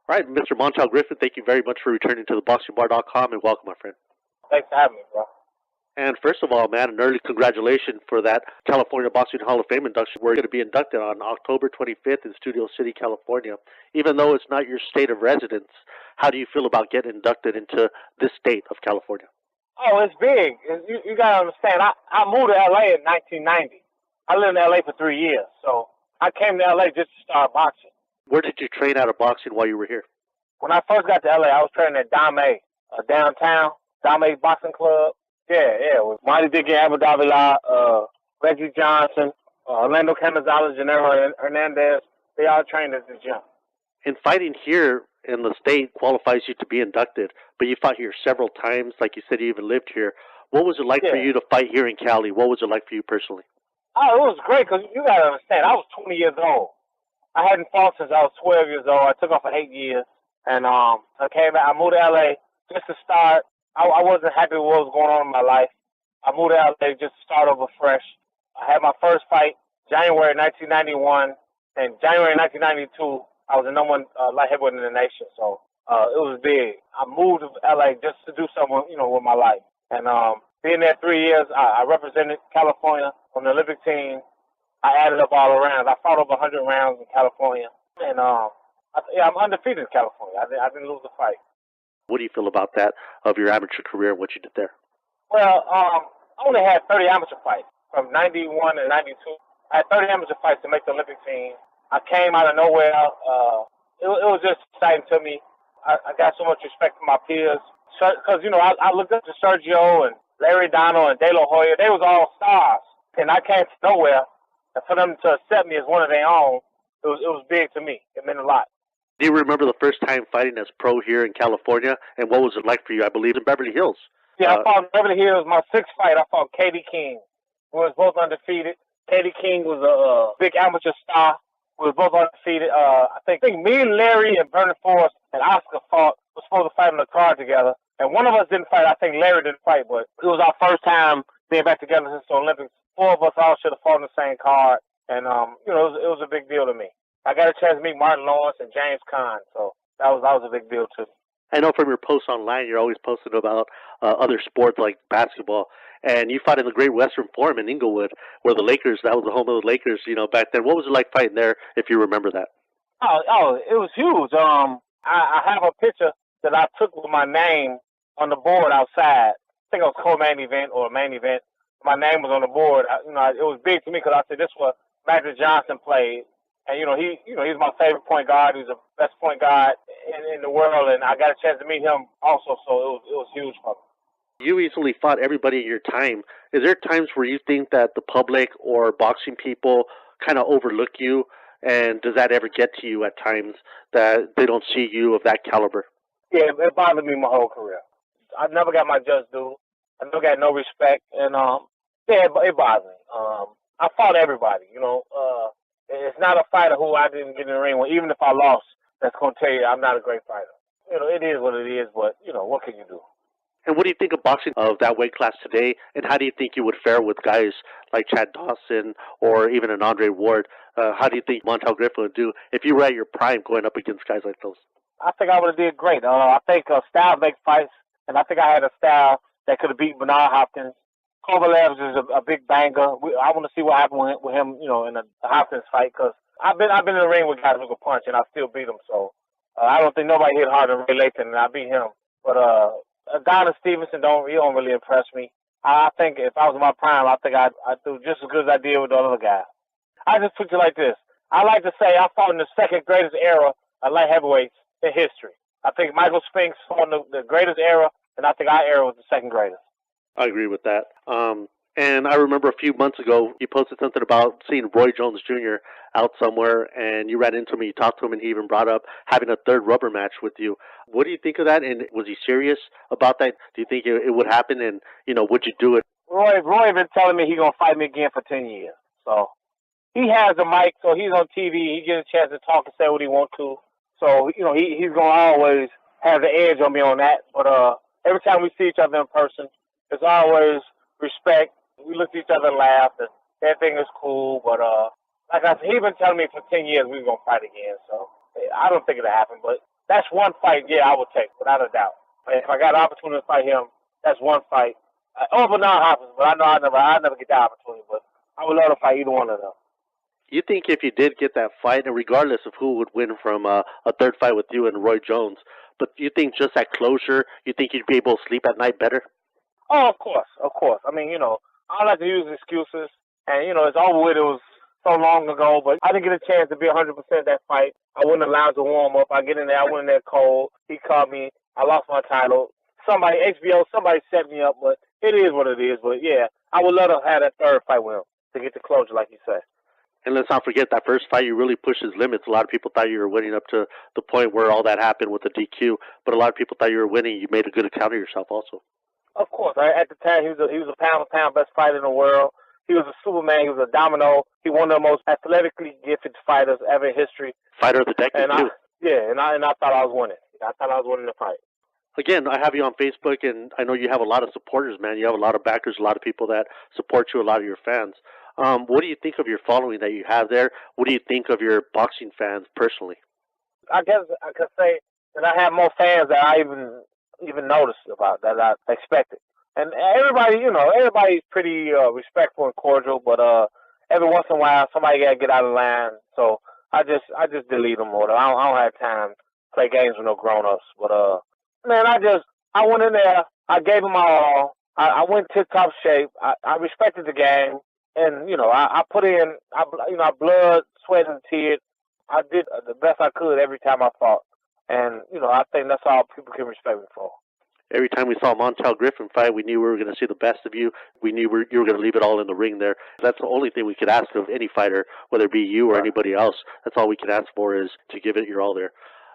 All right, Mr. Montell Griffin, thank you very much for returning to theboxingbar.com and welcome, my friend. Thanks for having me, bro. And first of all, man, an early congratulations for that California Boxing Hall of Fame induction. We're going to be inducted on October 25th in Studio City, California. Even though it's not your state of residence, how do you feel about getting inducted into this state of California? Oh, it's big. You got to understand, I moved to L.A. in 1990. I lived in L.A. for 3 years, so I came to L.A. just to start boxing. Where did you train out of boxing while you were here? When I first got to L.A., I was training at Dame, downtown, Dame Boxing Club. Yeah, with Mighty Dick Abu Davila, Reggie Johnson, Orlando Canizales, Gennaro Hernandez. They all trained at the gym. And fighting here in the state qualifies you to be inducted, but you fought here several times. Like you said, you even lived here. What was it like for you to fight here in Cali? What was it like for you personally? Oh, it was great because you got to understand, I was 20 years old. I hadn't fought since I was 12 years old. I took off for 8 years. And I came back. I moved to L.A. just to start. I wasn't happy with what was going on in my life. I moved to L.A. just to start over fresh. I had my first fight January 1991. And January 1992, I was the number one light heavyweight in the nation. So it was big. I moved to L.A. just to do something, with my life. And being there 3 years, I represented California on the Olympic team. I added up all the rounds. I fought over 100 rounds in California. And I'm undefeated in California. I didn't lose a fight. What do you feel about that, of your amateur career and what you did there? Well, I only had 30 amateur fights from 91 to 92. I had 30 amateur fights to make the Olympic team. I came out of nowhere. It was just exciting to me. I got so much respect from my peers. Because, I looked up to Sergio and Larry Dono and De La Hoya. They was all stars. And I came from nowhere. And for them to accept me as one of their own, it was big to me. It meant a lot. Do you remember the first time fighting as pro here in California, and what was it like for you? I believe in Beverly Hills. Yeah, I fought in Beverly Hills. My sixth fight, I fought Katie King. We was both undefeated. Katie King was a big amateur star. We was both undefeated. I think me, Larry, and Vernon Forrest and Oscar fought. We were supposed to fight on the card together. And one of us didn't fight. I think Larry didn't fight, but it was our first time being back together since the Olympics. 4 of us all should have fought on the same card. And, it was a big deal to me. I got a chance to meet Martin Lawrence and James Caan, so that was a big deal too. I know from your posts online, you're always posting about other sports like basketball, and you fought in the Great Western Forum in Inglewood, where the Lakers, that was the home of the Lakers, back then. What was it like fighting there, if you remember that? Oh, it was huge. I have a picture that I took with my name on the board outside. I think it was co-main event or main event. My name was on the board. It was big to me because I said this is what Magic Johnson played. And, he's my favorite point guard. He's the best point guard in the world. And I got a chance to meet him also, so it was huge for me. You easily fought everybody in your time. Is there times where you think that the public or boxing people kind of overlook you? And does that ever get to you at times that they don't see you of that caliber? Yeah, it bothered me my whole career. I never got my just due. I never got no respect. And, it bothered me. I fought everybody, It's not a fighter who I didn't get in the ring with. Even if I lost, that's going to tell you I'm not a great fighter. It is what it is, but, what can you do? And what do you think of boxing of that weight class today? And how do you think you would fare with guys like Chad Dawson or even an Andre Ward? How do you think Montell Griffin would do if you were at your prime going up against guys like those? I think I would have did great. I think style makes fights, and I think I had a style that could have beat Bernard Hopkins. Kovalev is a big banger. I want to see what happened with him, in the Hopkins fight, because I've been in the ring with guys who can punch, and I still beat them. So I don't think nobody hit harder than Ray Lathan, and I beat him. But Adonis Stevenson don't really impress me. I think if I was in my prime, I think I'd do just as good as I did with the other guys. I just put it like this. I like to say I fought in the second greatest era of light heavyweights in history. I think Michael Spinks fought in the greatest era, and I think our era was the second greatest. I agree with that. And I remember a few months ago, you posted something about seeing Roy Jones Jr. out somewhere, and you ran into him, you talked to him, and he even brought up having a third rubber match with you. What do you think of that? And was he serious about that? Do you think it would happen? And, would you do it? Roy been telling me he's going to fight me again for 10 years. So he has a mic, so he's on TV. He gets a chance to talk and say what he wants to. So, he's going to always have the edge on me on that. But every time we see each other in person, it's always respect. We look at each other and laugh, and everything is cool. But like I said, he's been telling me for 10 years we were going to fight again. So I don't think it'll happen. But That's one fight, yeah, I would take, without a doubt. If I got an opportunity to fight him, that's one fight. Over non-Hopkins, but I know I never get the opportunity, but I would love to fight either one of them. You think if you did get that fight, and regardless of who would win from a third fight with you and Roy Jones, but you think just that closure, you think you'd be able to sleep at night better? Oh, of course, of course. I mean, I don't like to use excuses, and it's over with. It was so long ago, but I didn't get a chance to be 100% that fight. I wasn't allowed to warm up. I get in there, I went in there cold. He caught me. I lost my title. Somebody set me up, but it is what it is. But yeah, I would love to have that third fight with him to get the closure, like you said. And let's not forget that first fight, you really pushed his limits. A lot of people thought you were winning up to the point where all that happened with the DQ, but a lot of people thought you were winning. You made a good account of yourself also. Of course. At the time, he was a pound-for-pound best fighter in the world. He was a Superman. He was a domino. He was one of the most athletically gifted fighters ever in history. Fighter of the decade, too. And I thought I was winning. I thought I was winning the fight. Again, I have you on Facebook, and I know you have a lot of supporters, man. You have a lot of backers, a lot of people that support you, a lot of your fans. What do you think of your following that you have there? What do you think of your boxing fans personally? I guess I could say that I have more fans than I even noticed about, that I expected. And everybody's pretty respectful and cordial, but every once in a while somebody got to get out of line. So I just delete them more. I don't have time to play games with no grown-ups. But man, I went in there. I gave them my all. I went tip-top shape. I respected the game. And, I put in, blood, sweat, and tears. I did the best I could every time I fought. And, I think that's all people can respect me for. Every time we saw Montell Griffin fight, we knew we were going to see the best of you. We knew you were going to leave it all in the ring there. That's the only thing we could ask of any fighter, whether it be you or anybody else. That's all we can ask for, is to give it your all there.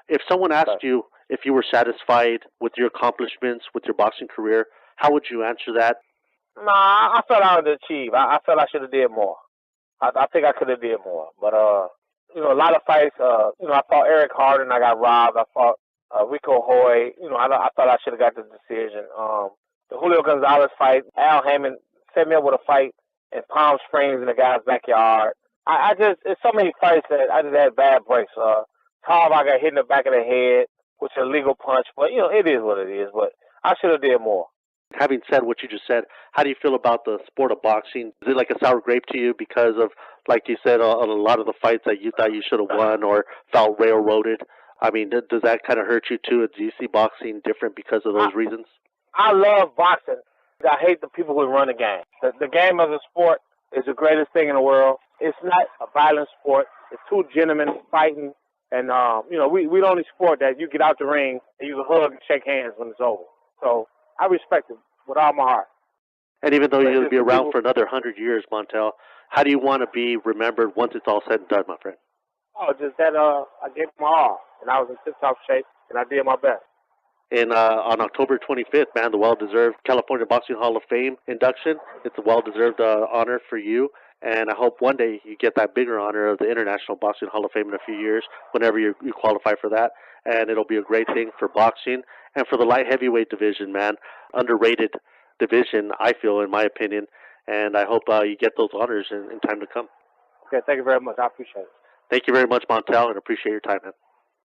If someone asked you if you were satisfied with your accomplishments, with your boxing career, how would you answer that? Nah, I felt I would achieve. I felt I should have did more. I think I could have did more. But, a lot of fights, I fought Eric Harden. I got robbed. I fought Rico Hoy. I thought I should have got the decision. The Julio Gonzalez fight, Al Hammond set me up with a fight in Palm Springs in the guy's backyard. It's so many fights that I just had bad breaks. Tom, I got hit in the back of the head, which is a legal punch. But, it is what it is. But I should have did more. Having said what you just said, how do you feel about the sport of boxing? Is it like a sour grape to you because of, like you said, a lot of the fights that you thought you should have won or felt railroaded? I mean, does that kind of hurt you too? Do you see boxing different because of those reasons? I love boxing. I hate the people who run the game. The game as a sport is the greatest thing in the world. It's not a violent sport. It's two gentlemen fighting. And, we the only sport that you get out the ring and you can hug and shake hands when it's over. So I respect it with all my heart. And even though you're going to be around for another 100 years, Montell, how do you want to be remembered once it's all said and done, my friend? Oh, just that I gave my all, and I was in tip-top shape, and I did my best. And on October 25th, man, the well-deserved California Boxing Hall of Fame induction. It's a well-deserved honor for you. And I hope one day you get that bigger honor of the International Boxing Hall of Fame in a few years, whenever you qualify for that. And it'll be a great thing for boxing and for the light heavyweight division, man. Underrated division, I feel, in my opinion. And I hope you get those honors in time to come. Okay, thank you very much. I appreciate it. Thank you very much, Montell, and appreciate your time, man.